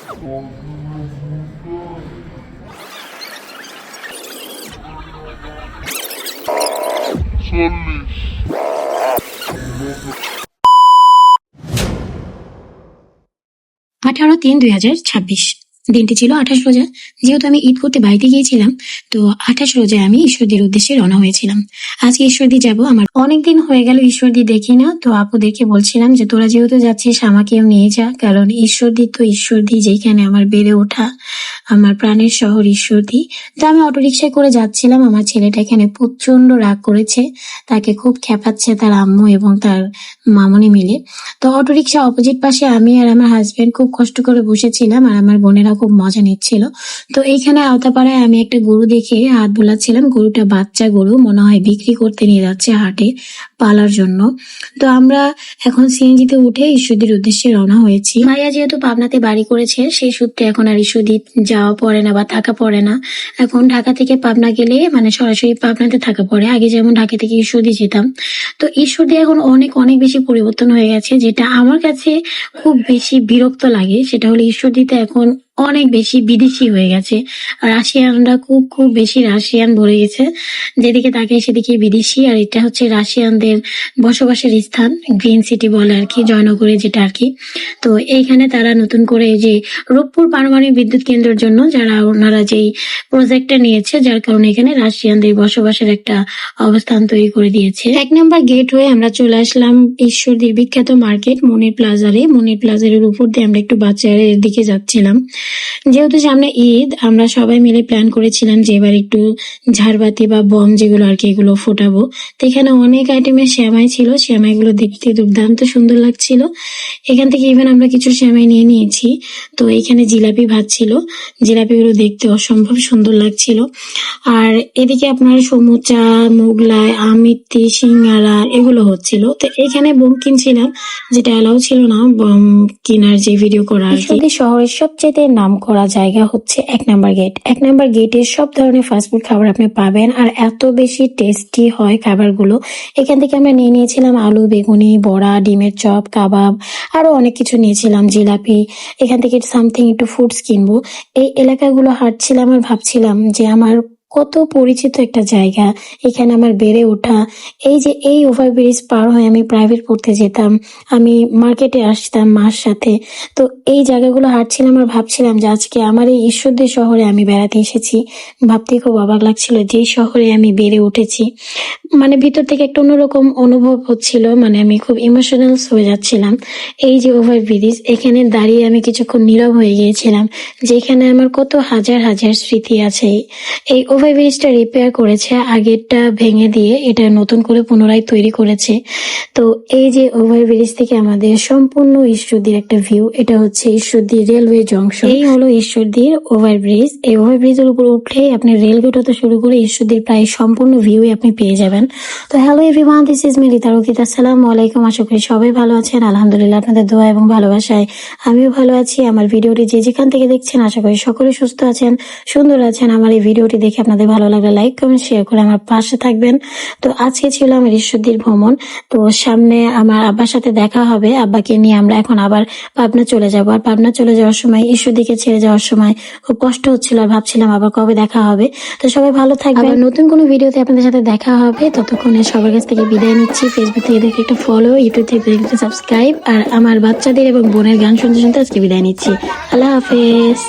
18/3/2026 দিনটি ছিল 28 রোজা। যেহেতু আমি ঈদ করতে বাড়িতে গিয়েছিলাম, তো 28 রোজায় আমি ঈশ্বরদীর উদ্দেশ্যে রওনা হয়েছিলাম। আজকে ঈশ্বরদী যাব। আমার অনেকদিন হয়ে গেল ঈশ্বরদী দেখি না, তো আপুদেরকে বলছিলাম যে তোরা যেহেতু যাচ্ছিস আমাকেও নিয়ে যা, কারণ ঈশ্বরদী তো ঈশ্বরদী, যেখানে আমার বেড়ে ওঠা, আমার প্রাণের শহর ঈশ্বরদী। তো আমি অটোরিকশায় করে যাচ্ছিলাম। আমার ছেলেটা এখানে প্রচন্ড রাগ করেছে, তাকে খুব খেপাচ্ছে তার আম্মু এবং তার মামনি মিলে। তো অটোরিকশা অপোজিট পাশে আমি আর আমার হাজবেন্ড খুব কষ্ট করে বসেছিলাম, আর আমার বোনেরা খুব মজা নিচ্ছিল। তো এইখানে আওতাপাড়ায় আমি একটা গরু দেখে হাত বোলাচ্ছিলাম। গরুটা বাচ্চা গরু, মনে হয় বিক্রি করতে নিয়ে যাচ্ছে হাটে পালার জন্য। তো আমরা এখন সিএনজিতে উঠে ঈশ্বরদীর উদ্দেশ্যে রওনা হয়েছি। ভাইয়া যেহেতু পাবনাতে বাড়ি করেছে, সেই সূত্রে এখন আর ঈশ্বরদী যাওয়া পড়ে না বা থাকা পড়ে না। এখন ঢাকা থেকে পাবনা গেলে মানে সরাসরি পাবনাতে থাকা পড়ে। আগে যেমন ঢাকা থেকে ঈশ্বরদী যেতাম, তো ঈশ্বরদী এখন অনেক অনেক বেশি পরিবর্তন হয়ে গেছে, যেটা আমার কাছে খুব বেশি বিরক্ত লাগে। সেটা হলো ঈশ্বরদীতে এখন অনেক বেশি বিদেশি হয়ে গেছে। রাশিয়ানরা খুব খুব বেশি রাশিয়ান ভরে গেছে, যেদিকে তাকাই সেদিকে বিদেশি। আর এটা হচ্ছে রাশিয়ানদের বসবাসের স্থান, গ্রিন সিটি বলে আর কি, জয়নগরে যেটা আর কি। তো এইখানে তারা নতুন করে যে রূপপুর পারমাণবিক বিদ্যুৎ কেন্দ্রের জন্য যারা ওনারা যেই প্রজেক্টটা নিয়েছে, যার কারণে এখানে রাশিয়ানদের বসবাসের একটা অবস্থান তৈরি করে দিয়েছে। 1 নম্বর গেট হয়ে আমরা চলে আসলাম ঈশ্বরদীর বিখ্যাত মার্কেট মনির প্লাজারে। মনির প্লাজারের উপর দিয়ে আমরা একটু বাজারের দিকে যাচ্ছিলাম। যেহেতু সামনে ঈদ, আমরা সবাই মিলে প্ল্যান করেছিলাম যে এবার একটু ঝাড়বাতি বা বম যেগুলো আর কি, এগুলো ফোটাবো। তো এখানে অনেক আইটেমের শ্যামাই ছিল, শ্যামাইগুলো দেখতে দুর্দান্ত সুন্দর লাগছিল। এখান থেকে ইভেন আমরা কিছু শ্যামাই নিয়ে নিয়েছি। তো এখানে জিলাপি ভাজছিল, জিলাপিগুলো দেখতে অসম্ভব সুন্দর লাগছিল। আর এদিকে আপনার সমুচা, মোগলাই, আমিত্তি, সিঙ্গারা এগুলো হচ্ছিল। তো এখানে বোম কিনছিলাম, যেটা অ্যালাউ ছিল না বোম কেনার, যে ভিডিও করার। শহরের সবচেয়ে নাম করা জায়গা হচ্ছে 1 নম্বর গেট। 1 নম্বর গেটে সব ধরনের ফাস্টফুড খাবার আপনি পাবেন, আর এত বেশি টেস্টি হয় খাবারগুলো। এখান থেকে আমরা নিয়ে নিয়েছিলাম আলু, বেগুনি, বড়া, ডিমের চপ, কাবাব, আরো অনেক কিছু নিয়েছিলাম, জিলাপি। এখান থেকে সামথিং একটু ফুডস কিনবো। এই এলাকাগুলো হাঁটছিলাম আর ভাবছিলাম যে আমার কত পরিচিত একটা জায়গা, এখানে আমার বেড়ে ওঠা। এই যে এই ওভারব্রিজ পার হয়ে আমি প্রাইভেট পড়তে যেতাম, আমি মার্কেটে আসতাম মার সাথে। তো এই জায়গাগুলো হাঁটছিলাম আর ভাবছিলাম যে আজকে আমার এই ঈশ্বরদী শহরে আমি বেড়াতে এসেছি। ভাবতে খুব অবাক লাগছিল যে শহরে আমি বেড়ে উঠেছি। মানে ভিতর থেকে একটা অন্যরকম অনুভব হচ্ছিল, মানে আমি খুব ইমোশনাল হয়ে যাচ্ছিলাম। এই যে ওভারব্রিজ, এখানে দাঁড়িয়ে আমি কিছুক্ষণ নীরব হয়ে গিয়েছিলাম, যেখানে আমার কত হাজার হাজার স্মৃতি আছে। এই ওভারব্রিজটা রিপেয়ার করেছে, আগেরটা ভেঙে দিয়ে এটা নতুন করে পুনরায় তৈরি করেছে। তো এই যে ওভারব্রিজ থেকে আমাদের সম্পূর্ণ ঈশ্বরদীর একটা ভিউ, এটা হচ্ছে ঈশ্বরদী রেলওয়ে জংশন। এই হলো ঈশ্বরদীর ওভারব্রিজ। এই ওভারব্রিজের উপর উঠলেই আপনি রেলগেট হতে শুরু করে ঈশ্বরদীর প্রায় সম্পূর্ণ ভিউ আপনি পেয়ে যাবেন। তো hello everyone, this is me Rita রকিত। আসসালামু আলাইকুম। আশা করি সবাই ভালো আছেন। আলহামদুলিল্লাহ, আপনাদের দোয়া এবং ভালোবাসায় আমিও ভালো আছি। আমার ভিডিওটি যে যেখান থেকে দেখছেন, আশা করি সকলে সুস্থ আছেন, সুন্দর আছেন। আমার এই ভিডিওটি দেখে আপনাদের ভালো লাগলে লাইক, কমেন্ট, শেয়ার করে আমার পাশে থাকবেন। তো আজকে ছিল আমার ঈশ্বরদীর ভ্রমণ। তো সামনে আমার আব্বার সাথে দেখা হবে, আব্বাকে নিয়ে আমরা এখন আবার পাবনা চলে যাবো। আর পাবনা চলে যাওয়ার সময়, ঈশ্বরদীকে ছেড়ে যাওয়ার সময় খুব কষ্ট হচ্ছিল, আর ভাবছিলাম আবার কবে দেখা হবে। তো সবাই ভালো থাকবেন, নতুন কোনো ভিডিওতে আপনাদের সাথে দেখা হবে। ততক্ষণে সবার কাছ থেকে বিদায় নিচ্ছি। ফেসবুক থেকে দেখে একটা ফলো, ইউটিউব থেকে দেখে একটা সাবস্ক্রাইব, আর আমার বাচ্চাদের এবং বোনের গান শুনতে শুনতে আজকে বিদায় নিচ্ছি। আল্লাহ হাফেজ।